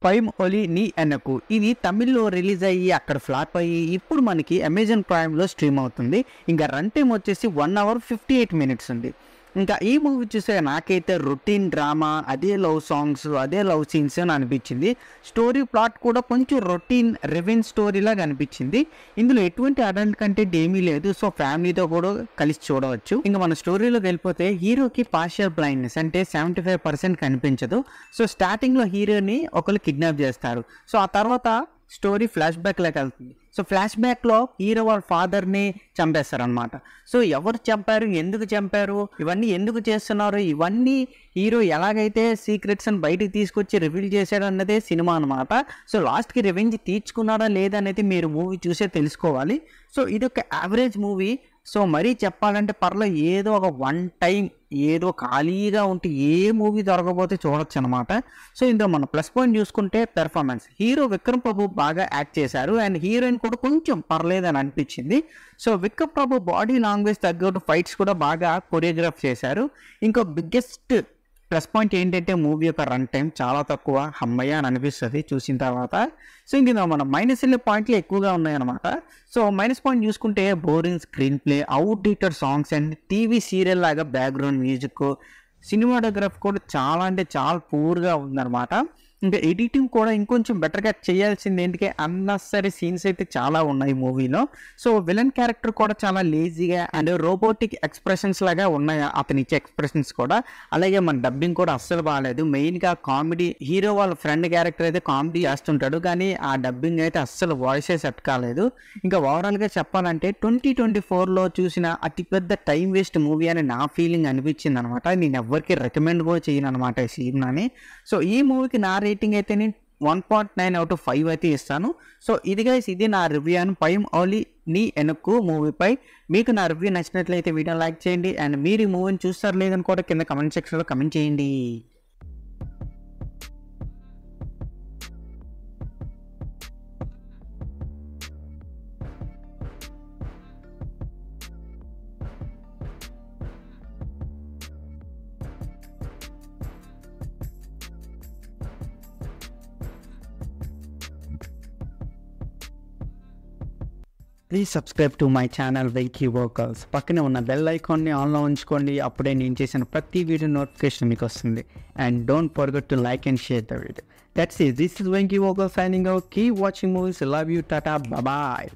పైమ్ ఒలి నీ ఎనకు ఇది తమిళ్లో రిలీజ్ అయ్యి అక్కడ ఫ్లాప్ అయ్యి ఇప్పుడు మనకి అమెజాన్ ప్రైమ్లో స్ట్రీమ్ అవుతుంది. ఇంకా రన్ టైం వచ్చేసి 1 hour 58 minutes ఉంది. ఇంకా ఈ మూవీ చూసే నాకైతే రొటీన్ డ్రామా, అదే లవ్ సాంగ్స్, అదే లవ్ సీన్స్ అని అనిపించింది. స్టోరీ ప్లాట్ కూడా కొంచెం రొటీన్ రివెంజ్ స్టోరీలాగా అనిపించింది. ఇందులో ఎటువంటి అడల్ట్ కంటెంట్ ఏమీ లేదు. సో ఫ్యామిలీతో కూడా కలిసి చూడవచ్చు. ఇంకా మన స్టోరీలోకి వెళ్ళిపోతే హీరోకి పార్షియల్ బ్లైండ్నెస్ అంటే 75% కనిపించదు. సో స్టార్టింగ్లో హీరోని ఒకరు కిడ్నాప్ చేస్తారు. సో ఆ తర్వాత స్టోరీ ఫ్లాష్ బ్యాక్లోకి వెళ్తుంది. సో ఫ్లాష్ బ్యాక్లో హీరో వాళ్ళ ఫాదర్ని చంపేస్తారనమాట. సో ఎవరు చంపారు, ఎందుకు చంపారు, ఇవన్నీ ఎందుకు చేస్తున్నారు, ఇవన్నీ హీరో ఎలాగైతే సీక్రెట్స్ అని బయటికి తీసుకొచ్చి రివీల్ చేశాడు అన్నదే సినిమా అనమాట. సో లాస్ట్కి రివెంజ్ తీర్చుకున్నాడా లేదనేది మీరు మూవీ చూసే తెలుసుకోవాలి. సో ఇది ఒక యావరేజ్ మూవీ. సో మరీ చెప్పాలంటే ఏదో ఒక వన్ టైం ఏదో ఖాళీగా ఉంటే ఏ మూవీ దొరకకపోతే చూడొచ్చు అనమాట. సో ఇందులో మన ప్లస్ పాయింట్ చూసుకుంటే పెర్ఫార్మెన్స్. హీరో విక్రమ్ ప్రభు బాగా యాక్ట్ చేశారు అండ్ హీరోయిన్ కూడా కొంచెం పర్లేదని అనిపించింది. సో విక్రమ్ ప్రభు బాడీ లాంగ్వేజ్ తగ్గట్టు ఫైట్స్ కూడా బాగా కొరియోగ్రాఫ్ చేశారు. ఇంకో బిగ్గెస్ట్ ప్లస్ పాయింట్ ఏంటంటే మూవీ యొక్క రన్ టైం చాలా తక్కువ, అమ్మయ్య అని అనిపిస్తుంది చూసిన తర్వాత. సో ఇంక మన మైనస్ వెళ్ళే పాయింట్లు ఎక్కువగా ఉన్నాయన్నమాట. సో మైనస్ పాయింట్ చూసుకుంటే boring screen play, outdated songs and TV serial లాగా బ్యాక్గ్రౌండ్ మ్యూజిక్, సినిమాటోగ్రఫీ కూడా చాలా అంటే చాలా పూర్గా ఉందన్నమాట. ఇంకా ఎడిటింగ్ కూడా ఇంకొంచెం బెటర్గా చేయాల్సింది. ఏంటికే అన్నెసరీ సీన్స్ అయితే చాలా ఉన్నాయి మూవీలో. సో విలన్ క్యారెక్టర్ కూడా చాలా లేజీగా అండ్ రోబోటిక్ ఎక్స్ప్రెషన్స్ లాగా ఉన్నాయి అతని ఇచ్చే ఎక్స్ప్రెషన్స్ కూడా. అలాగే మన డబ్బింగ్ కూడా అస్సలు బాగాలేదు. మెయిన్గా కామెడీ, హీరో వాళ్ళ ఫ్రెండ్ క్యారెక్టర్ అయితే కామెడీ చేస్తుంటాడు కానీ ఆ డబ్బింగ్ అయితే అస్సలు వాయిసే సెట్ కాలేదు. ఇంకా ఓవరాల్గా చెప్పాలంటే 2024లో చూసిన అతిపెద్ద టైం వేస్ట్ మూవీ అని నా ఫీలింగ్ అనిపించింది అనమాట. నేను ఎవరికి రికమెండ్ కూడా చేయను అనమాట ఈ సినిమాని. సో ఈ మూవీకి నా రేటింగ్ అయితే నేను 1.9 out of 5 అయితే ఇస్తాను. సో ఇది నా రివ్యూ అని పైమ్ ఒలి నీ ఎనకు మూవీపై. మీకు నా రివ్యూ నచ్చినట్లయితే వీడియో లైక్ చేయండి అండ్ మీరు ఈ మూవీని చూస్తారు లేదని కూడా కింద కమెంట్ సెక్షన్లో కమెంట్ చేయండి. Please subscribe to my channel Venky vocals. పక్కనే ఉన్న బెల్ ఐకాన్ని ఆన్లో ఉంచుకోండి. అప్పుడే నేను చేసిన ప్రతి వీడియో నోటిఫికేషన్ మీకు వస్తుంది. And don't forget to like and share the video. That's it. This is Venky Vogel signing out. Keep watching movies. Love you. Tata. Bye-bye.